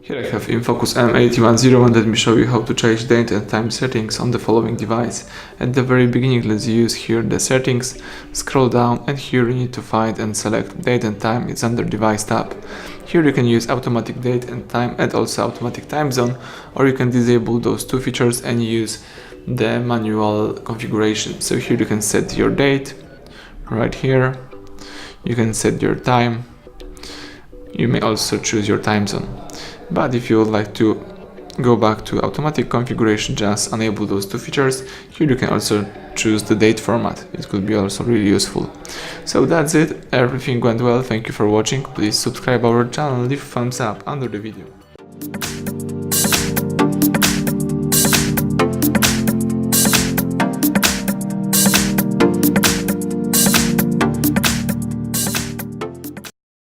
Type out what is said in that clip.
Here I have Infocus M810 and let me show you how to change date and time settings on the following device. At the very beginning, let's use here the settings, scroll down, and here you need to find and select date and time. It's under device tab. Here you can use automatic date and time and also automatic time zone, or you can disable those two features and use the manual configuration. So here you can set your date right here, you can set your time, you may also choose your time zone. But if you would like to go back to automatic configuration, just enable those two features. Here you can also choose the date format. It could be also really useful. So that's it. Everything went well. Thank you for watching. Please subscribe our channel, leave a thumbs up under the video.